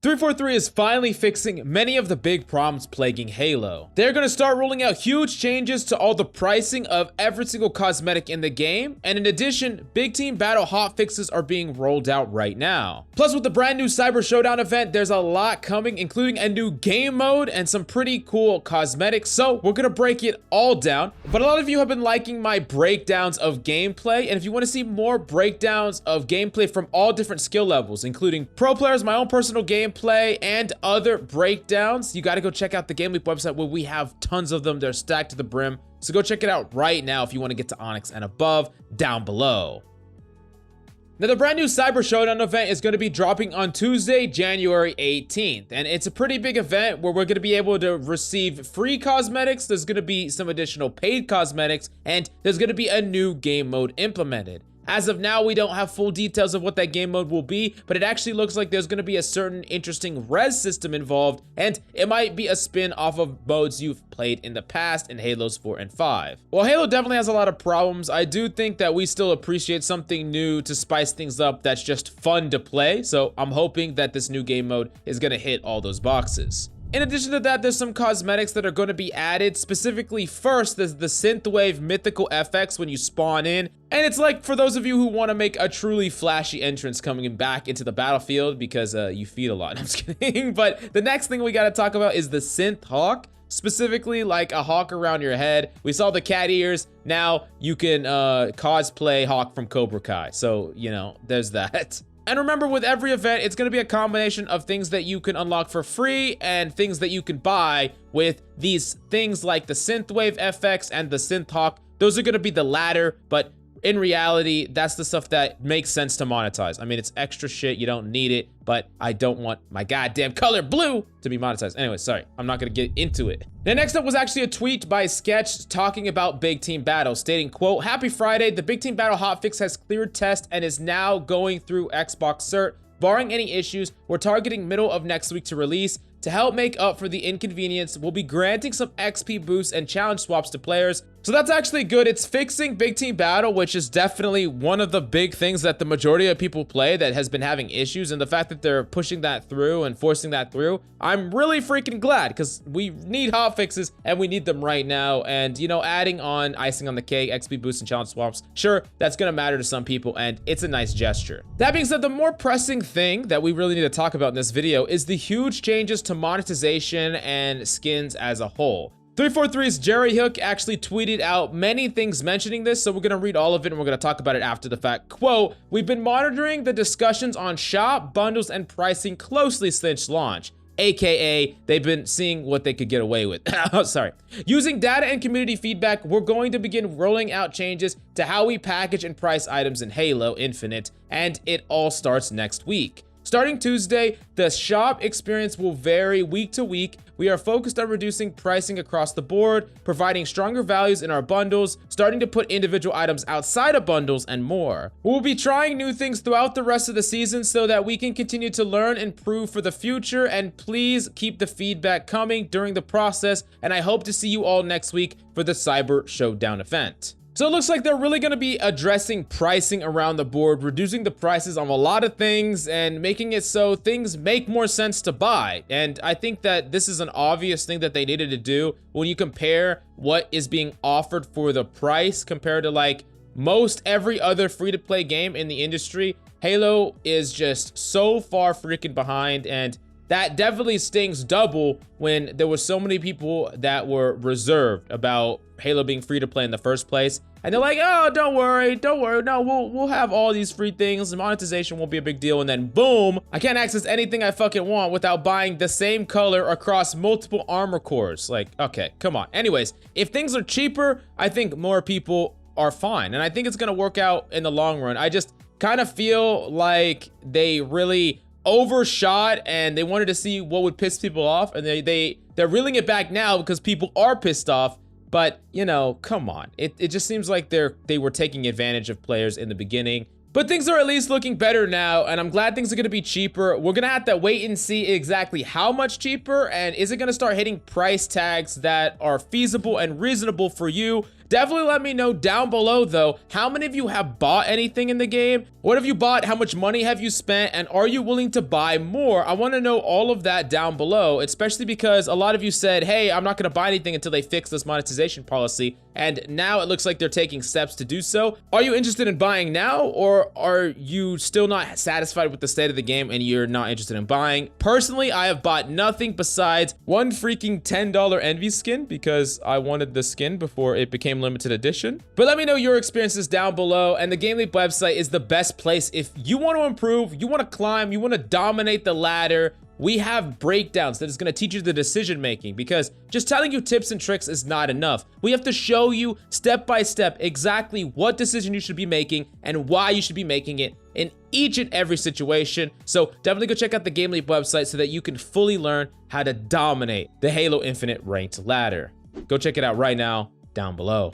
343 is finally fixing many of the big problems plaguing Halo. They're going to start rolling out huge changes to all the pricing of every single cosmetic in the game, and in addition, big team battle hotfixes are being rolled out right now. Plus, with the brand new Cyber Showdown event, there's a lot coming, including a new game mode and some pretty cool cosmetics, so we're going to break it all down. But a lot of you have been liking my breakdowns of gameplay, and if you want to see more breakdowns of gameplay from all different skill levels, including pro players, my own personal gameplay, and other breakdowns, you got to go check out the GameLeap website where we have tons of them. They're stacked to the brim. So go check it out right now if you want to get to Onyx and above down below. Now, the brand new Cyber Showdown event is going to be dropping on Tuesday, January 18th. And it's a pretty big event where we're going to be able to receive free cosmetics. There's going to be some additional paid cosmetics, and there's going to be a new game mode implemented. As of now, we don't have full details of what that game mode will be, but it actually looks like there's going to be a certain interesting res system involved, and it might be a spin off of modes you've played in the past in Halos 4 and 5. While Halo definitely has a lot of problems, I do think that we still appreciate something new to spice things up that's just fun to play, so I'm hoping that this new game mode is going to hit all those boxes. In addition to that, there's some cosmetics that are going to be added. Specifically, first, there's the Synthwave Mythical FX when you spawn in. And it's like for those of you who want to make a truly flashy entrance coming back into the battlefield because you feed a lot. I'm just kidding. But the next thing we got to talk about is the Synth Hawk. Specifically, like a hawk around your head. We saw the cat ears. Now you can cosplay Hawk from Cobra Kai. So, you know, there's that. And remember, with every event, it's going to be a combination of things that you can unlock for free and things that you can buy with these things like the Synthwave FX and the Synthhawk. Those are going to be the latter, but in reality, that's the stuff that makes sense to monetize. I mean, it's extra shit. You don't need it, but I don't want my goddamn color blue to be monetized. Anyway, sorry. I'm not going to get into it. Now, next up was actually a tweet by Sketch talking about Big Team Battle, stating, quote, "Happy Friday. The Big Team Battle hotfix has cleared test and is now going through Xbox cert. Barring any issues, we're targeting middle of next week to release. To help make up for the inconvenience, we'll be granting some XP boosts and challenge swaps to players." So that's actually good. It's fixing Big Team Battle, which is definitely one of the big things that the majority of people play that has been having issues. And the fact that they're pushing that through and forcing that through, I'm really freaking glad because we need hot fixes and we need them right now. And, you know, adding on icing on the cake, XP boosts and challenge swaps, sure, that's going to matter to some people and it's a nice gesture. That being said, the more pressing thing that we really need to talk about in this video is the huge changes to monetization and skins as a whole. 343's Jerry Hook actually tweeted out many things mentioning this, so we're going to read all of it and we're going to talk about it after the fact. Quote, "We've been monitoring the discussions on shop, bundles, and pricing closely since launch." AKA, they've been seeing what they could get away with. Oh, sorry. "Using data and community feedback, we're going to begin rolling out changes to how we package and price items in Halo Infinite, and it all starts next week. Starting Tuesday, the shop experience will vary week to week. We are focused on reducing pricing across the board, providing stronger values in our bundles, starting to put individual items outside of bundles, and more. We'll be trying new things throughout the rest of the season so that we can continue to learn and improve for the future, and please keep the feedback coming during the process, and I hope to see you all next week for the Cyber Showdown event." So it looks like they're really going to be addressing pricing around the board, reducing the prices on a lot of things and making it so things make more sense to buy. And I think that this is an obvious thing that they needed to do when you compare what is being offered for the price compared to like most every other free-to-play game in the industry. Halo is just so far freaking behind, and that definitely stings double when there were so many people that were reserved about Halo being free to play in the first place. And they're like, "Oh, don't worry. No, we'll have all these free things. Monetization won't be a big deal." And then boom, I can't access anything I fucking want without buying the same color across multiple armor cores. Like, okay, come on. Anyways, if things are cheaper, I think more people are fine. And I think it's going to work out in the long run. I just kind of feel like they really overshot and they wanted to see what would piss people off, and they're reeling it back now because people are pissed off. But, you know, come on. It just seems like they were taking advantage of players in the beginning. But things are at least looking better now, and I'm glad things are going to be cheaper. We're going to have to wait and see exactly how much cheaper, and is it going to start hitting price tags that are feasible and reasonable for you Definitely let me know down below though, how many of you have bought anything in the game? What have you bought? How much money have you spent? And are you willing to buy more? I want to know all of that down below, especially because a lot of you said, hey, I'm not going to buy anything until they fix this monetization policy. And now it looks like they're taking steps to do so. Are you interested in buying now, or are you still not satisfied with the state of the game and you're not interested in buying? Personally, I have bought nothing besides one freaking $10 Envy skin because I wanted the skin before it became limited edition. But let me know your experiences down below, and the GameLeap website is the best place if you want to improve, you want to climb, you want to dominate the ladder. We have breakdowns that is going to teach you the decision making, because just telling you tips and tricks is not enough. We have to show you step by step exactly what decision you should be making and why you should be making it in each and every situation. So definitely go check out the GameLeap website so that you can fully learn how to dominate the Halo Infinite ranked ladder. Go check it out right now down below.